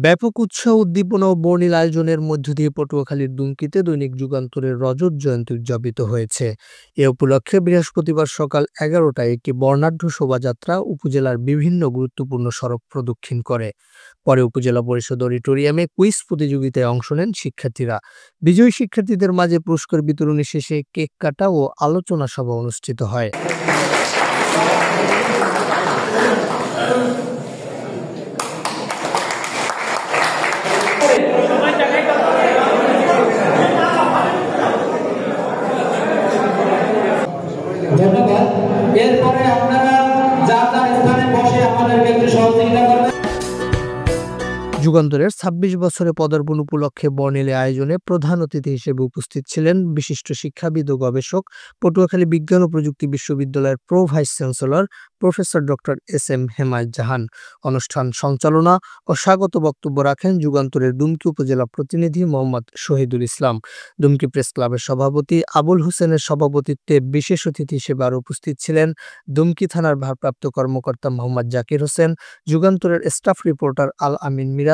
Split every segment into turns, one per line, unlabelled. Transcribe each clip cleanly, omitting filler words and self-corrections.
ব্যাপক উৎসাহ উদ্দীপনা ও বর্ণিল আয়োজনের মধ্য দিয়ে পটুয়াখালীর দুমকিতে দৈনিক যুগান্তরের রজত জয়ন্তী উদযাপিত হয়েছে। এ উপলক্ষে বৃহস্পতিবার সকাল 11টায় একটি বর্ণাঢ্য শোভাযাত্রা উপজেলার বিভিন্ন গুরুত্বপূর্ণ সড়ক প্রদক্ষিণ করে। পরে উপজেলা পরিষদ অডিটোরিয়ামে কুইজ প্রতিযোগিতায় অংশ নেন শিক্ষার্থীরা। বিজয়ী শিক্ষার্থীদের মাঝে পুরস্কার বিতরণী শেষে কেক কাটা ও আলোচনা সভা অনুষ্ঠিত হয়।
ধন্যবাদ। এরপরে আপনারা যার যার স্থানে বসে আমাদেরকে একটু সহযোগিতা করবেন।
যুগান্তরের ২৬ বছরে পদার্পণ উপলক্ষে বর্ণিল আয়োজনে প্রধান অতিথি হিসেবে উপস্থিত ছিলেন বিশিষ্ট শিক্ষাবিদ ও গবেষক, পটুয়াখালী বিজ্ঞান ও প্রযুক্তি বিশ্ববিদ্যালয়ের pro vice chancellor professor doctor S M. Hemayet Jahan. অনুষ্ঠান সঞ্চালনা ও স্বাগত বক্তব্য রাখেন যুগান্তরের দুমকি উপজেলা প্রতিনিধি মোহাম্মদ শহীদুল ইসলাম। দুমকি প্রেস ক্লাবের সভাপতি আবুল হোসেনের সভাপতিত্বে বিশেষ অতিথি হিসেবে আরও উপস্থিত ছিলেন দুমকি থানার ভারপ্রাপ্ত কর্মকর্তা মোহাম্মদ জাকির হোসেন, যুগান্তরের স্টাফ রিপোর্টার আল আমিন মিরাজ,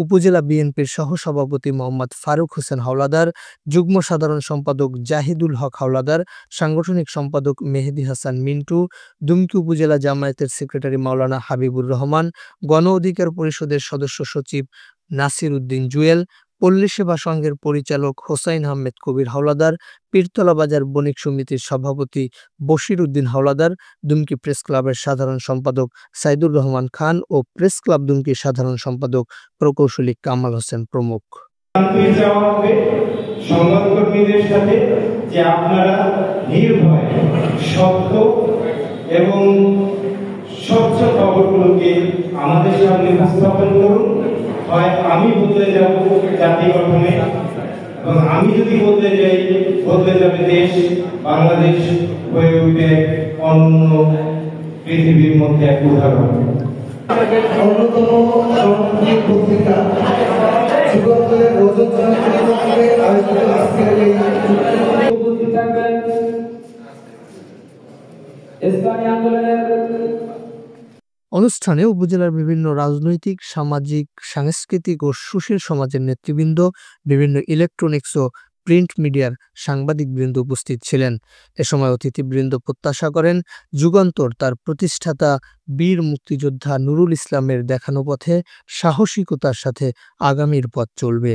উপজেলা বিএনপির সহসভাপতি মোহাম্মদ ফারুক হোসেন হাওলাদার, যুগ্ম সাধারণ সম্পাদক জাহিদুল হক হাওলাদার, সাংগঠনিক সম্পাদক মেহেদী হাসান মিন্টু, দুমকি উপজেলা জামায়াতের সেক্রেটারি মাওলানা হাবিবুর রহমান, গণ অধিকার পরিষদের সদস্য সচিব নাসির উদ্দিন জুয়েল, পল্লী সেবা সংঘের পরিচালক হোসাইন আহমেদ কবির হাওলাদার, পীরতলা বাজার বণিক সমিতির সভাপতি বশির উদ্দিন হাওলাদার, দুমকি প্রেস ক্লাবের সাধারণ সম্পাদক সাইদুর রহমান খান ও প্রেস ক্লাব দুমকির সাধারণ সম্পাদক প্রকৌশলী কামাল হোসেন প্রমুখ।
সংবাদকর্মীদের সাথে যে আপনারা নির্ভয়, সত্য এবং স্বচ্ছ খবরগুলোকে আমাদের সামনে উপস্থাপন করুন। হয় আমি বদলে যাব জাতি গঠনে, এবং আমি যদি বদলে যাই, বদলে যাবে দেশ, বাংলাদেশ হয়ে উঠবে অন্য পৃথিবীর মধ্যে এক উদাহরণ।
অন্যতম পত্রিকা যুগান্তরের রজত জয়ন্তী উপলক্ষে আয়োজিত আজকের এই উপস্থিত থাকবেন ইসলামী আন্দোলনের।
অনুষ্ঠানে উপজেলার বিভিন্ন রাজনৈতিক, সামাজিক, সাংস্কৃতিক ও সুশীল সমাজের নেতৃবৃন্দ, বিভিন্ন ইলেকট্রনিক্স ও প্রিন্ট মিডিয়ার সাংবাদিকবৃন্দ উপস্থিত ছিলেন। এ সময় অতিথিবৃন্দ প্রত্যাশা করেন যুগান্তর তার প্রতিষ্ঠাতা বীর মুক্তিযোদ্ধা নুরুল ইসলামের দেখানো পথে সাহসিকতার সাথে আগামীর পথ চলবে।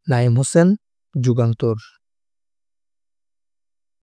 নাঈম হোসেন, যুগান্তর।